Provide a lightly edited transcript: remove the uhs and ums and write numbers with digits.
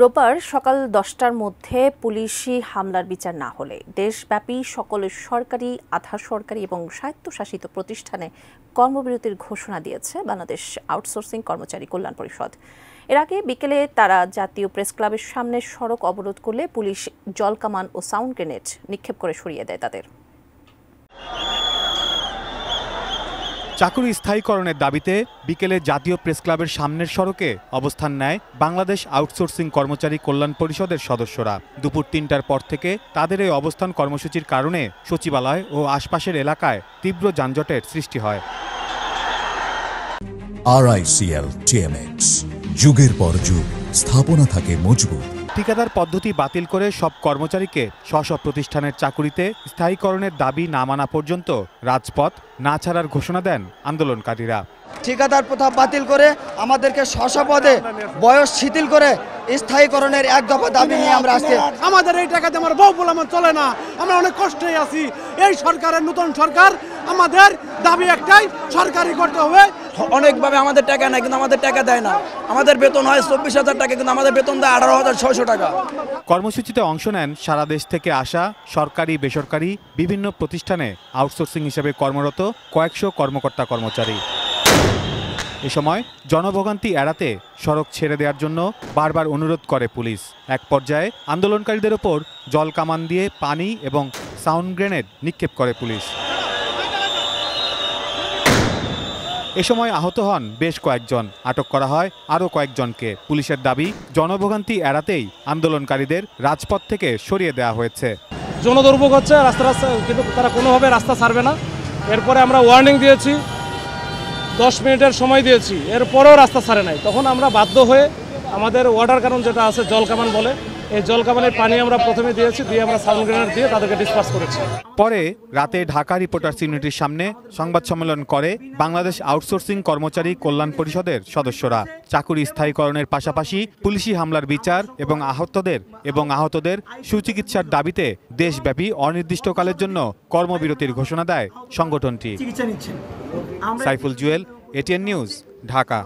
রোববার সকাল 10টার মধ্যে পুলিশি হামলার বিচার না হলে দেশব্যাপী সকল সরকারি, আধা সরকারি এবং স্বায়ত্তশাসিত প্রতিষ্ঠানে কর্মবিরতির ঘোষণা দিয়েছে বাংলাদেশ আউটসোর্সিং কর্মচারী কল্যাণ পরিষদ। এর আগে বিকেলে তারা জাতীয় প্রেসক্লাবের সামনে সড়ক অবরোধ করলে পুলিশ জলকামান ও সাউন্ড গ্রেনেড নিক্ষেপ করে সরিয়ে দেয় তাদের। চাকুরি স্থায়ীকরণের দাবিতে বিকেলে জাতীয় প্রেসক্লাবের সামনের সড়কে অবস্থান নেয় বাংলাদেশ আউটসোর্সিং কর্মচারী কল্যাণ পরিষদের সদস্যরা। দুপুর ৩টার পর থেকে তাদের এই অবস্থান কর্মসূচির কারণে সচিবালয় ও আশপাশের এলাকায় তীব্র যানজটের সৃষ্টি হয়। RICL TMX, যুগের পর যুগ স্থাপনা থাকে মজবুত। ঠিকাদার পদ্ধতি বাতিল করে সব কর্মচারীকে স্ব প্রতিষ্ঠানের চাকুরিতে স্থায়ীকরণের দাবি না মানা পর্যন্ত রাজপথ না ছাড়ার ঘোষণা দেন আন্দোলনকারীরা। ঠিকাদার প্রথা বাতিল করে আমাদেরকে স্ব পদে বয়স শিথিল করে স্থায়ীকরণের এক দফা দাবি নিয়ে আমরা আজকে আমাদের এই টাকাতে আমার বউ বলামন চলে না, আমরা অনেক কষ্টে আছি। এই সরকারের নতুন সরকার, আমাদের দাবি একটাই, সরকারি করতে হবে। অনেকভাবে আমাদের টাকা নেয় কিন্তু আমাদের টাকা দেয় না। আমাদের বেতন হয় 24,000 টাকা কিন্তু আমাদের বেতন দেয় 18,600 টাকা। কর্মসূচিতে অংশ নেন সারা দেশ থেকে আসা সরকারি বেসরকারি বিভিন্ন প্রতিষ্ঠানে আউটসোর্সিং হিসেবে কর্মরত কয়েকশো কর্মকর্তা কর্মচারী। এ সময় জনভোগান্তি এড়াতে সড়ক ছেড়ে দেওয়ার জন্য বারবার অনুরোধ করে পুলিশ। এক পর্যায়ে আন্দোলনকারীদের ওপর জল কামান দিয়ে পানি এবং সাউন্ড গ্রেনেড নিক্ষেপ করে পুলিশ। এ সময় আহত হন বেশ কয়েকজন, আটক করা হয় আরও কয়েকজনকে। পুলিশের দাবি, জনভোগান্তি এড়াতেই আন্দোলনকারীদের রাজপথ থেকে সরিয়ে দেওয়া হয়েছে। জনদুর্ভোগ হচ্ছে, রাস্তা কিন্তু তারা কোনোভাবে রাস্তা ছাড়বে না। এরপরে আমরা ওয়ার্নিং দিয়েছি, 10 মিনিটের সময় দিয়েছি, এরপরেও রাস্তা ছাড়ে নাই। তখন আমরা বাধ্য হয়ে আমাদের ওয়াটার কারণ যেটা আছে জল কামান বলে, এই জল কামানের পানি আমরা প্রথমে দিয়েছি, দিয়ে আমরা সাউন্ড গ্রেনেড দিয়ে তাদেরকে ডিসপার্স করেছি। পরে রাতে ঢাকা রিপোর্টার্স ইউনিটির সামনে সংবাদ সম্মেলন করে বাংলাদেশ আউটসোর্সিং কর্মচারী কল্যাণ পরিষদের সদস্যরা। চাকুরি স্থায়ীকরণের পাশাপাশি পুলিশি হামলার বিচার এবং আহতদের সুচিকিৎসার দাবিতে দেশব্যাপী অনির্দিষ্টকালের জন্য কর্মবিরতির ঘোষণা দেয় সংগঠনটি। Saiful Jewel, ATN news, Dhaka.